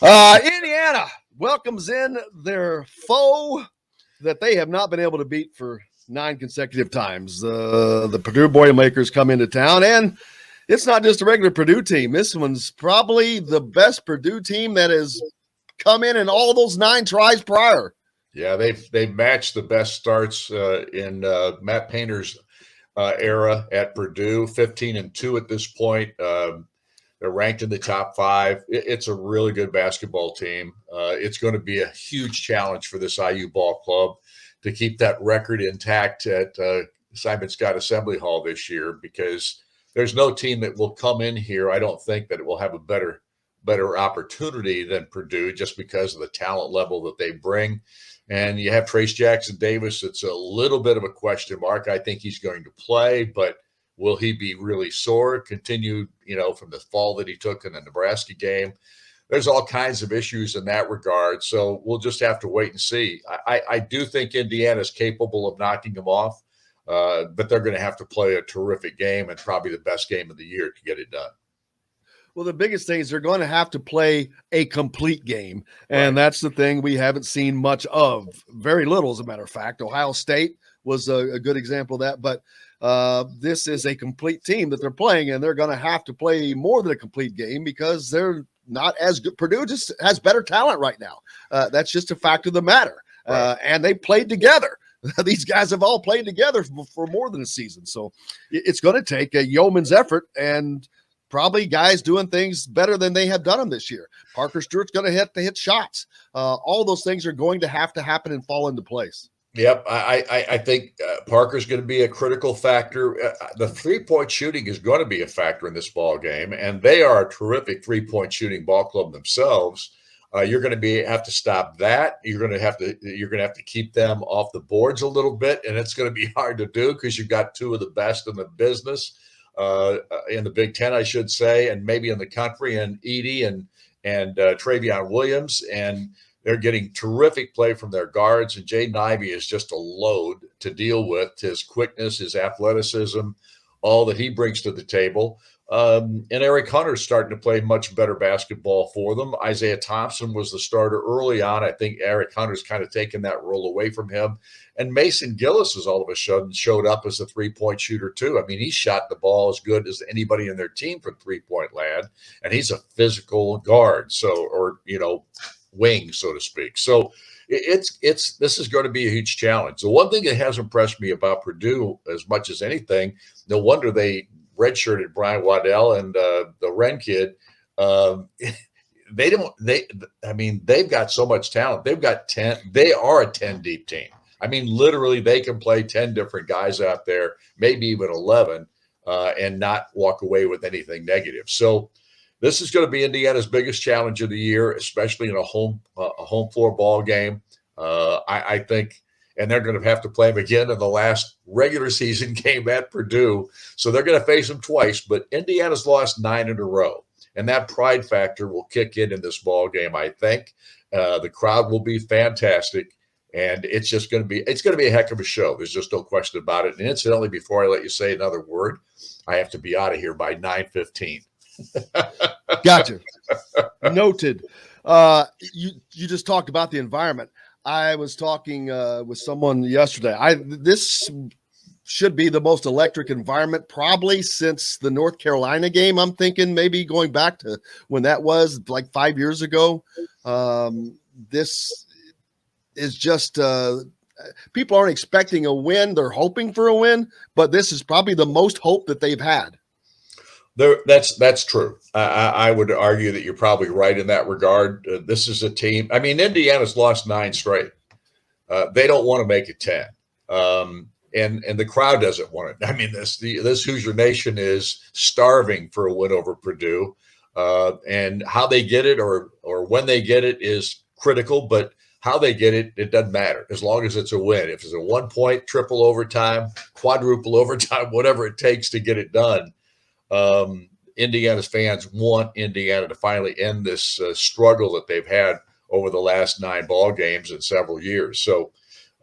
Indiana welcomes in their foe that they have not been able to beat for 9 consecutive times. The Purdue Boilermakers come into town, and it's not just a regular Purdue team. This one's probably the best Purdue team that has come in all those 9 tries prior. Yeah, they've matched the best starts in Matt Painter's era at Purdue, 15-2 at this point. They're ranked in the top 5. It's a really good basketball team. It's going to be a huge challenge for this IU ball club to keep that record intact at Simon Scott Assembly Hall this year, because there's no team that will come in here, I don't think, that it will have a better opportunity than Purdue, just because of the talent level that they bring. And you have Trace Jackson Davis. It's a little bit of a question mark. I think he's going to play, but will he be really sore? Continue, from the fall that he took in the Nebraska game. There's all kinds of issues in that regard. So we'll just have to wait and see. I do think Indiana is capable of knocking them off, but they're going to have to play a terrific game, and probably the best game of the year to get it done. Well, the biggest thing is they're going to have to play a complete game, and that's the thing we haven't seen much of. Very little, as a matter of fact. Ohio State was a good example of that, but this is a complete team that they're playing, and they're going to have to play more than a complete game because they're not as good. Purdue just has better talent right now. That's just a fact of the matter. And they played together. These guys have all played together for more than a season. So it's going to take a yeoman's effort, and probably guys doing things better than they have done them this year. Parker Stewart's going to hit shots. All those things are going to have to happen and fall into place. Yep, I think Parker's going to be a critical factor. The three-point shooting is going to be a factor in this ball game, and they are a terrific three-point shooting ball club themselves. You're going to have to stop that. You're going to have to keep them off the boards a little bit, and it's going to be hard to do because you've got 2 of the best in the business in the Big Ten, I should say, and maybe in the country, and Edey and Travion Williams, and they're getting terrific play from their guards, and Jaden Ivey is just a load to deal with. His quickness, his athleticism, all that he brings to the table. And Eric Hunter's starting to play much better basketball for them. Isaiah Thompson was the starter early on. I think Eric Hunter's kind of taken that role away from him. And Mason Gillis has all of a sudden showed up as a three-point shooter too. I mean, he shot the ball as good as anybody in their team from three-point land, and he's a physical guard. Wing, so to speak. So this is going to be a huge challenge. The one thing that has impressed me about Purdue as much as anything, no wonder they redshirted Brian Waddell and the Wren kid. They've got so much talent. They are a 10 deep team. I mean, literally they can play 10 different guys out there, maybe even 11, and not walk away with anything negative. So this is going to be Indiana's biggest challenge of the year, especially in a home floor ball game. I think, and they're going to have to play them again in the last regular season game at Purdue. So they're going to face them twice, but Indiana's lost 9 in a row. And that pride factor will kick in this ball game, I think. The crowd will be fantastic. And it's going to be a heck of a show. There's just no question about it. And incidentally, before I let you say another word, I have to be out of here by 9:15. Gotcha. Noted. You just talked about the environment. I was talking with someone yesterday. This should be the most electric environment probably since the North Carolina game. I'm thinking maybe going back to when that was like 5 years ago. This is just people aren't expecting a win. They're hoping for a win, but this is probably the most hope that they've had. That's true. I would argue that you're probably right in that regard. This is a team. I mean, Indiana's lost 9 straight. They don't want to make it 10, and the crowd doesn't want it. I mean, this Hoosier Nation is starving for a win over Purdue, and how they get it or when they get it is critical. But how they get it, it doesn't matter as long as it's a win. If it's a 1-point, triple overtime, quadruple overtime, whatever it takes to get it done. Indiana's fans want Indiana to finally end this struggle that they've had over the last 9 ball games in several years. So,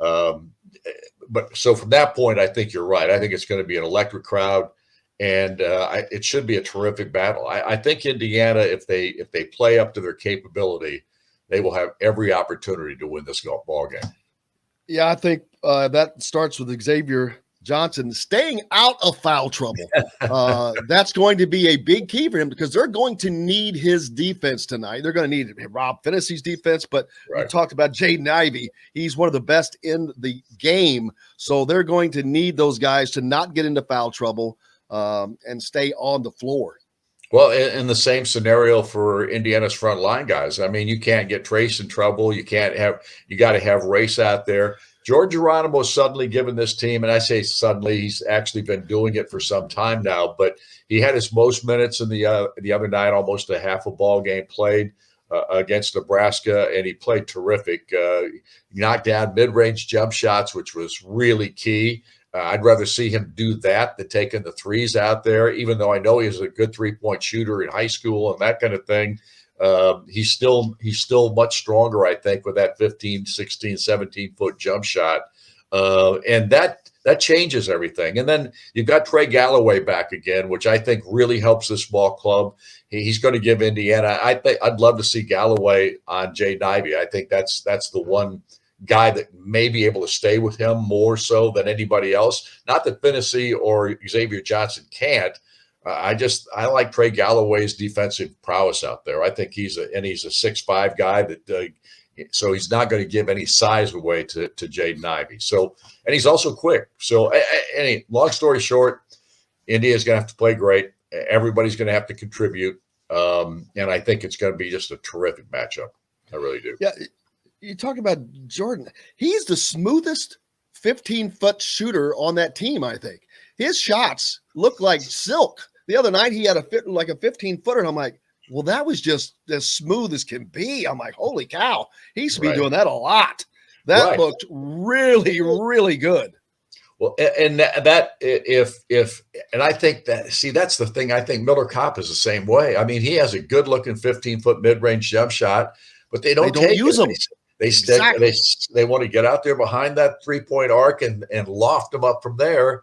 so from that point, I think you're right. I think it's going to be an electric crowd, And it should be a terrific battle. I think Indiana, if they play up to their capability, they will have every opportunity to win this ball game. Yeah, I think that starts with Xavier Johnson staying out of foul trouble. That's going to be a big key for him because they're going to need his defense tonight. They're going to need Rob Finney's defense, but Right. You talked about Jaden Ivey. He's one of the best in the game. So they're going to need those guys to not get into foul trouble and stay on the floor. Well, in the same scenario for Indiana's front line guys. I mean, you can't get Trace in trouble. You got to have Race out there. George Geronimo suddenly given this team, and I say suddenly, he's actually been doing it for some time now, but he had his most minutes in the other night, almost a half a ball game played against Nebraska, and he played terrific. Knocked down mid-range jump shots, which was really key. I'd rather see him do that than taking the threes out there, even though I know he was a good three-point shooter in high school and that kind of thing. He's still much stronger, I think, with that 15, 16, 17-foot jump shot. And that changes everything. And then you've got Trey Galloway back again, which I think really helps this ball club. He's going to give Indiana. I'd love to see Galloway on Jaden Ivey. I think that's the one guy that may be able to stay with him more so than anybody else. Not that Finney or Xavier Johnson can't. I like Trey Galloway's defensive prowess out there. I think he's a 6'5" guy that so he's not going to give any size away to Jaden Ivey. So, and he's also quick. So, long story short, India's going to have to play great. Everybody's going to have to contribute, and I think it's going to be just a terrific matchup. I really do. Yeah, you talk about Jordan. He's the smoothest 15-foot shooter on that team. I think his shots look like silk. The other night he had a 15-footer, and I'm like, well, that was just as smooth as can be. I'm like, holy cow, he used to be doing that a lot. That looked really, really good. Well, and I think that's the thing. I think Miller Kopp is the same way. I mean, he has a good-looking 15-foot mid-range jump shot, but they don't use them. They stick. Exactly. They want to get out there behind that three-point arc and loft them up from there.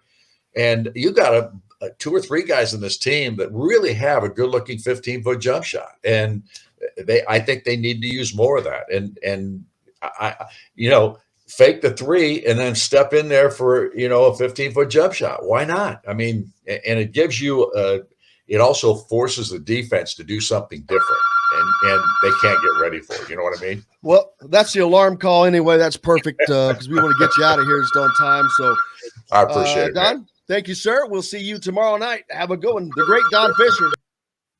And you got two or three guys in this team that really have a good-looking 15-foot jump shot, and I think they need to use more of that. And fake the three and then step in there for a 15-foot jump shot. Why not? I mean, and it gives you it also forces the defense to do something different, and they can't get ready for it. You know what I mean? Well, that's the alarm call anyway. That's perfect because we want to get you out of here just on time. So I appreciate it, Don. Thank you, sir. We'll see you tomorrow night. Have a good one. The great Don Fischer.